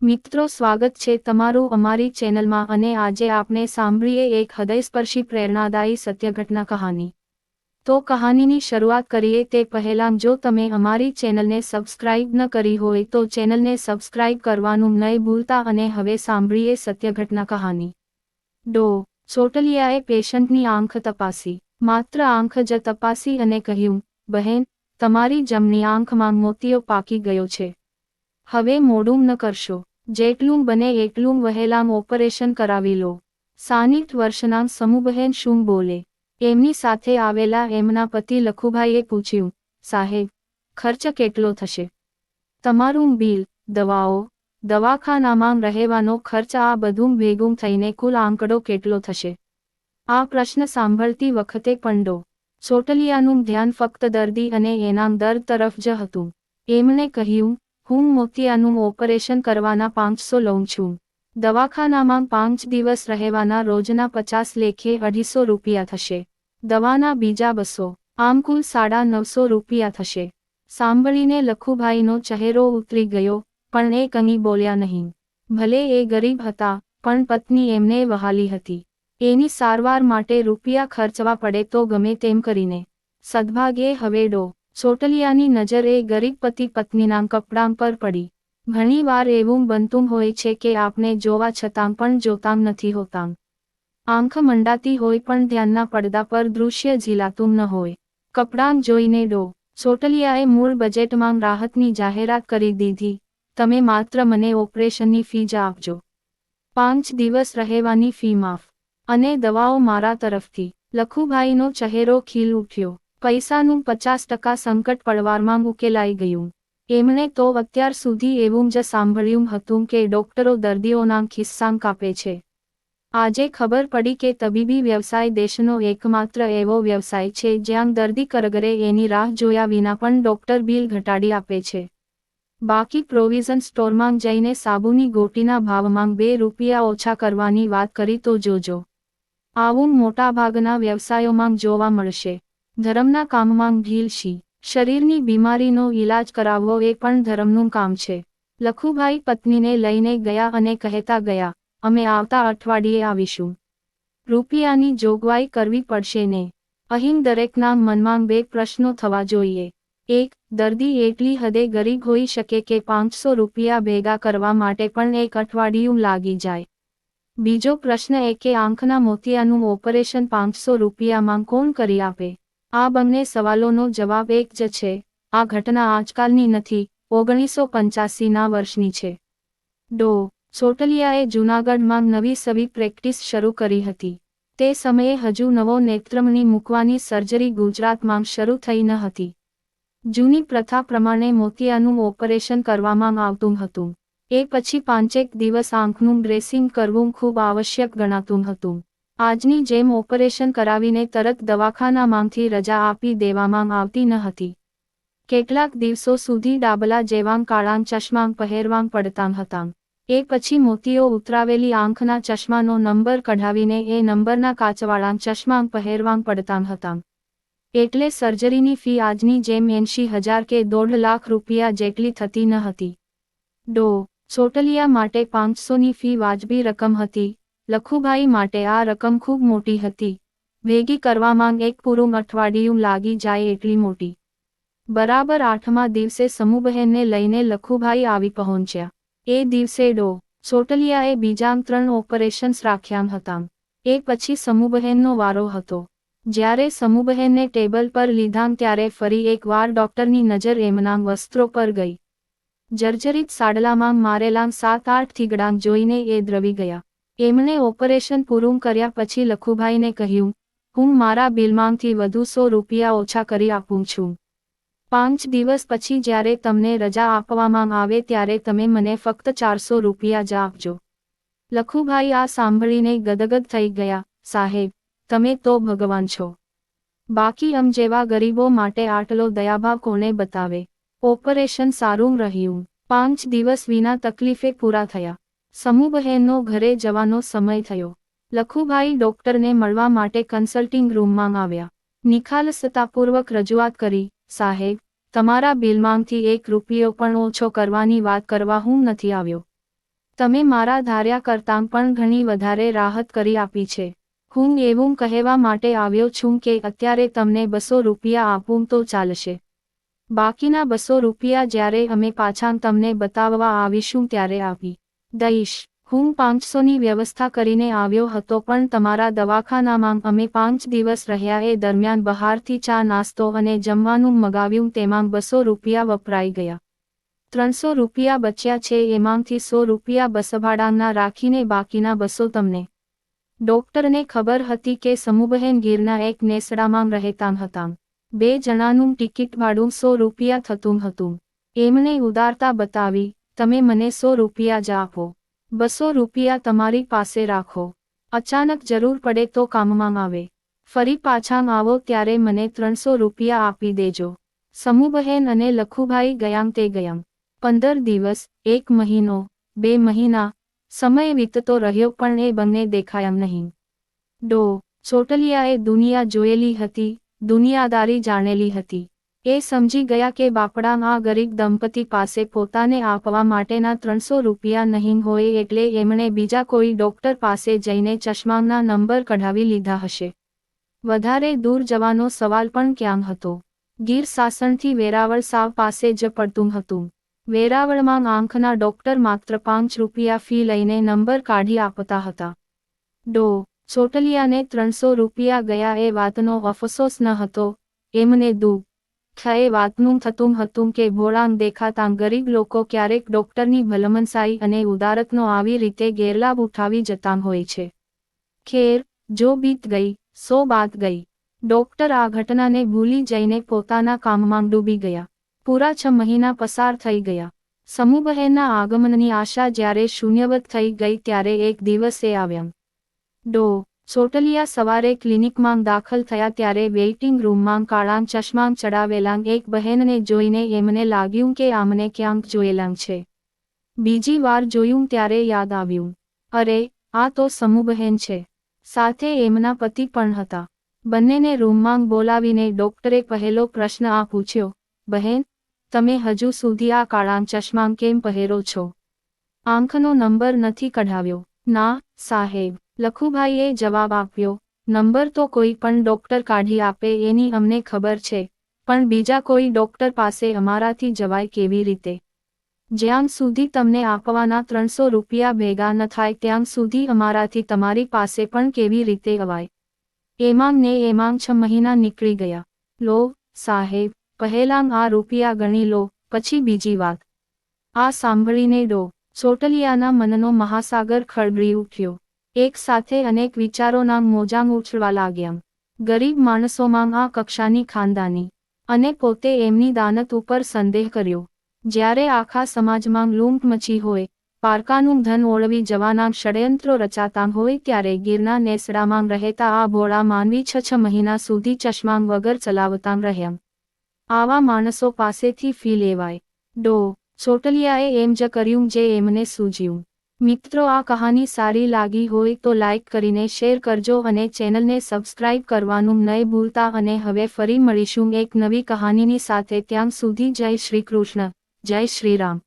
મિત્રો સ્વાગત છે તમારું અમારી ચેનલમાં અને આજે આપણે સાંભળીએ એક હૃદયસ્પર્શી પ્રેરણાદાયી સત્ય ઘટના કહાની। તો કહાનીની શરૂઆત કરીએ તે પહેલાં જો તમે અમારી ચેનલને સબસ્ક્રાઇબ ન કરી હોય તો ચેનલને સબસ્ક્રાઇબ કરવાનું નહીં ભૂલતા અને હવે સાંભળીએ સત્ય ઘટના કહાની। ડો. ચોટલિયાએ પેશન્ટની આંખ તપાસી, માત્ર આંખ જ તપાસી અને કહ્યું, બહેન, તમારી જમણી આંખમાં મોતિયો પાકી ગયો છે। હવે મોડું ન કરશો, જેટલું બને એટલું વહેલાં ઓપરેશન કરાવી લો। 60 વર્ષના સમૂબહેન શું બોલે? એમની સાથે આવેલા એમના પતિ લખુભાઈએ પૂછ્યું, સાહેબ, ખર્ચ કેટલો થશે? તમારું બિલ, દવાઓ, દવાખાનામાં રહેવાનો ખર્ચ આ બધું ભેગું થઈને કુલ આંકડો કેટલો થશે? આ પ્રશ્ન સાંભળતી વખતે પણ ડો. ચોટલિયાનું ધ્યાન ફક્ત દર્દી અને એના દર્દ તરફ જ હતું। એમણે કહ્યું, હું મોતિયાનું ઓપરેશન કરવાના 500 લઉં છું। દવાખાનામાં 5 દિવસ રહેવાના રોજના 50 લેખે 250 રૂપિયા થશે। દવાના બીજા 200, આમ કુલ 950 રૂપિયા થશે। સાંભળીને લખુભાઈનો ચહેરો ઉતરી ગયો, પણ એ કંઈ બોલ્યા નહીં। ભલે એ ગરીબ હતા, પણ પત્ની એમને વહાલી હતી। એની સારવાર માટે રૂપિયા ખર્ચવા પડે તો ગમે તેમ કરીને। સદભાગ્યે હવે ડો. ચોટલિયાની નજર એ ગરીબ પતિ પત્નીના કપડાં પર પડી। ઘણીવાર એવું બનતું હોય છે કે આપણે જોવા છતાં પણ જોતા નથી હોતા। આંખ મંડાતી હોય પણ ધ્યાનના પડદા પર દૃશ્ય ઝીલાતું ન હોય। કપડાં જોઈને ડો. ચોટલિયાએ મૂળ બજેટમાં રાહતની જાહેરાત કરી દીધી, તમે માત્ર મને ઓપરેશનની ફી જ આપજો। 5 દિવસ રહેવાની ફી માફ, અને દવાઓ મારા તરફથી। લખુભાઈનો ચહેરો ખીલ ઉઠ્યો। પૈસાનું 50% સંકટ પળવારમાં ઉકેલાઈ ગયું। એમણે તો અત્યાર સુધી એવું જ સાંભળ્યું હતું કે ડોક્ટરો દર્દીઓના ખિસ્સાં કાપે છે। આજે ખબર પડી કે તબીબી વ્યવસાય દેશનો એકમાત્ર એવો વ્યવસાય છે જ્યાં દર્દી કરગરે એની રાહ જોયા વિના પણ ડોક્ટર બિલ ઘટાડી આપે છે। બાકી પ્રોવિઝન સ્ટોરમાં જઈને સાબુની ગોટીના ભાવમાં 2 રૂપિયા ઓછા કરવાની વાત કરી તો જોજો। આવું મોટાભાગના વ્યવસાયોમાં જોવા મળશે। ધર્મના કામમાં ઢીલ શી? શરીરની બીમારીનો ઈલાજ કરાવવો એ પણ ધર્મનું કામ છે। લખુભાઈ પત્નીને લઈને ગયા અને કહેતા ગયા, અમે આવતા અઠવાડિયે આવીશું। રૂપિયાની જોગવાઈ કરવી પડશે ને? અહીં દરેકના મનમાં 2 પ્રશ્નો થવા જોઈએ। 1. દર્દી એટલી હદે ગરીબ હોઈ શકે કે 500 રૂપિયા ભેગા કરવા માટે પણ 1 અઠવાડિયું લાગી જાય? બીજો પ્રશ્ન એ કે આંખના મોતિયાનું ઓપરેશન 500 રૂપિયામાં કોણ કરી આપે? આ બંને સવાલોનો જવાબ એક જ છે, આ ઘટના આજકાલની નથી, 1985ના વર્ષની છે। ડો. ચોટલિયાએ જૂનાગઢમાં નવી સવી પ્રેક્ટિસ શરૂ કરી હતી। તે સમયે હજુ નવો નેત્રમણી મૂકવાની સર્જરી ગુજરાતમાં શરૂ થઈ ન હતી। જૂની પ્રથા પ્રમાણે મોતિયાનું ઓપરેશન કરવામાં આવતું હતું। એ પછી 5 દિવસ આંખનું ડ્રેસિંગ કરવું ખૂબ આવશ્યક ગણાતું હતું। આજની જેમ ઓપરેશન કરાવીને તરત દવાખાનામાંથી રજા આપી દેવામાં આવતી ન હતી। કેટલાક દિવસો સુધી ડાબલા જેવાં કાળા ચશ્મા પહેરવા પડતા હતા। એ પછી મોતિયો ઉતરાવેલી આંખના ચશ્માનો નંબર કઢાવીને એ નંબરના કાચવાળા ચશ્મા પહેરવા પડતા હતા। એટલે સર્જરીની ફી આજની જેમ 80,000 કે 1.5 લાખ રૂપિયા જેટલી થતી ન હતી। ડો. ચોટલિયા માટે 500ની ફી વાજબી રકમ હતી, લખુભાઈ માટે આ રકમ ખૂબ મોટી હતી। ભેગી કરવામાં 1 પૂરું અઠવાડિયું લાગી જાય એટલી મોટી। બરાબર 8મા દિવસે સમૂબહેનને લઈને લખુભાઈ આવી પહોંચ્યા। એ દિવસે ડો. ચોટલિયાએ બીજાં 3 ઓપરેશન્સ રાખ્યાં હતાં। એ પછી સમૂબહેનનો વારો હતો। જ્યારે સમૂબહેનને ટેબલ પર લીધાં ત્યારે ફરી એકવાર ડોક્ટરની નજર એમના વસ્ત્રો પર ગઈ। જર્જરિત સાડલામાં મારેલાં 7-8 થીગડાં જોઈને એ દ્રવી ગયા। એમણે ઓપરેશન પૂરું કર્યા પછી લખુભાઈને કહ્યું, હું મારા બિલમાંથી વધુ 100 રૂપિયા ઓછા કરી આપું છું। 5 દિવસ પછી જ્યારે તમને રજા આપવામાં આવે ત્યારે તમે મને ફક્ત 400 રૂપિયા જ આપજો। લખુભાઈ આ સાંભળીને ગદગદ થઈ ગયા, સાહેબ, તમે તો ભગવાન છો। બાકી અમ જેવા ગરીબો માટે આટલો દયાભાવ કોને બતાવે? ઓપરેશન સારું રહ્યું। 5 દિવસ વિના તકલીફે પૂરા થયા। સમૂબહેનનો ઘરે જવાનો સમય થયો। લખુભાઈ ડોક્ટરને મળવા માટે કન્સલ્ટિંગ રૂમમાં આવ્યા। નિખાલસતાપૂર્વક રજૂઆત કરી, સાહેબ, તમારા બિલમાંથી 1 રૂપિયો પણ ઓછો કરવાની વાત કરવા હું નથી આવ્યો। તમે મારા ધાર્યા કરતાં પણ ઘણી વધારે રાહત કરી આપી છે. હું એવું કહેવા માટે આવ્યો છું કે અત્યારે તમને 200 રૂપિયા આપું તો ચાલશે. બાકીના 200 રૂપિયા જ્યારે અમે પાછા તમને બતાવવા આવીશું ત્યારે આપી દઈશ. હું 500ની વ્યવસ્થા કરીને આવ્યો હતો પણ તમારા દવાખાનામાં અમે 5 દિવસ રહ્યા એ દરમિયાન બહારથી ચા નાસ્તો અને જમવાનું મગાવ્યું તેમાં 200 રૂપિયા વપરાઈ ગયા. 300 રૂપિયા બચ્યા છે એમાંથી 100 રૂપિયા બસભાડાના રાખીને બાકીના 200 તમને. ડોક્ટરને ખબર હતી કે સમૂહબહેન ગીરના એક નેસડામાં રહેતા હતા. 2 જણાનું ટિકિટ ભાડું 100 રૂપિયા થતું હતું. એમણે ઉદારતા બતાવી, તમે મને 100 રૂપિયા જ આપો. 200 રૂપિયા તમારી પાસે રાખો. અચાનક જરૂર પડે તો કામમાં આવે. ફરી પાછા આવો ત્યારે મને 300 રૂપિયા આપી દેજો. સમૂહબહેન અને લખુભાઈ ગયાં તે ગયાં. 15 દિવસ, 1 મહિનો, 2 મહિના, સમય વીતતો રહ્યો પણ એ બંને દેખાયા નહીં. ડો. ચોટલિયાએ દુનિયા જોયેલી હતી, દુનિયાદારી જાણેલી હતી. એ સમજી ગયા કે બાપડા આ ગરીબ દંપતી પાસે પોતાને આપવા માટેના 300 રૂપિયા નહીં હોય એટલે એમણે બીજા કોઈ ડોક્ટર પાસે જઈને ચશ્માના નંબર કઢાવી લીધા હશે. વધારે દૂર જવાનો સવાલ પણ ક્યાં હતો. ગીર સાસણથી વેરાવળ સાવ પાસે જ પડતું હતું. વેરાવળમાં આંખના ડોક્ટર માત્ર 5 રૂપિયા ફી લઈને નંબર કાઢી આપતા હતા. ડો. ચોટલિયાને 300 રૂપિયા ગયા એ વાતનો અફસોસ ન હતો, એમને દુઃખ એ વાતનું થતું હતું કે ભોળાં દેખાતા ગરીબ લોકો ક્યારેક ડોક્ટરની ભલમનસાઈ અને ઉદારતનો આવી રીતે ગેરલાભ ઉઠાવી જતા હોય છે. ખેર, જો બીત ગઈ, સો બાત ગઈ. ડોક્ટર આ ઘટનાને ભૂલી જઈને પોતાના કામમાં ડૂબી ગયા. પૂરા 6 મહિના પસાર થઈ ગયા. સમૂહબહેનના આગમનની આશા જ્યારે શૂન્યવત થઈ ગઈ ત્યારે એક દિવસ એ આવ્યા. ડો. ચોટલિયા સવારે ક્લિનિકમાં દાખલ થયા ત્યારે વેઇટિંગ રૂમમાં કાળા ચશ્મા ચડાવેલા એક બહેનને જોઈને એમને લાગ્યું કે આમને ક્યાંક જોયેલા છે. બીજી વાર જોયું ત્યારે યાદ આવ્યું, અરે, આ તો સમૂહબહેન છે. સાથે એમના પતિ પણ હતા. બંનેને રૂમમાં બોલાવીને ડોક્ટરે પહેલો પ્રશ્ન આ પૂછ્યો, બહેન, તમે હજુ સુધી આ કાળા ચશ્મા કેમ પહેરો છો? આંખનો નંબર નથી કઢાવ્યો? ના, સાહેબ. લખુભાઈએ જવાબ આપ્યો, નંબર તો કોઈ પણ ડોક્ટર કાઢી આપે એની અમને ખબર છે, પણ બીજા કોઈ ડોક્ટર પાસે અમારાથી જવાય કેવી રીતે? જ્યાં સુધી તમને આપવાના 300 રૂપિયા ભેગા ન થાય ત્યાં સુધી અમારાથી તમારી પાસે પણ કેવી રીતે અવાય? એમાં 6 મહિના નીકળી ગયા. લો, સાહેબ, પહેલાં આ રૂપિયા ગણી લો, પછી બીજી વાત. આ સાંભળીને ડો. ચોટલિયાના મનનો મહાસાગર ખળબળી ઉઠ્યો. એક સાથે અનેક વિચારોના મોજાં ઉછળવા લાગ્યા. ગરીબ માણસોમાં આ કક્ષાની ખાનદાની, અને પોતે એમની દાનત ઉપર સંદેહ કર્યો. જ્યારે આખા સમાજમાં લૂંટ મચી હોય, પારકાનું ધન ઓળવી જવાના ષડયંત્રો રચાતા હોય ત્યારે ગીરના નેસડામાં રહેતા આ ભોળા માનવી 6 મહિના સુધી ચશ્મા વગર ચલાવતા રહ્યા. આવા માણસો પાસેથી ફી લેવાય. ડો. ચોટલિયાએ એમ જ કર્યું જે એમને સૂઝ્યું. મિત્રો, આ કહાની સારી લાગી હોય તો લાઇક કરીને શેર કરજો અને ચેનલને સબસ્ક્રાઇબ કરવાનું ન ભૂલતા. અને હવે ફરી મળીશું એક નવી કહાનીની સાથે. ત્યાં સુધી જય શ્રી કૃષ્ણ, જય શ્રી રામ.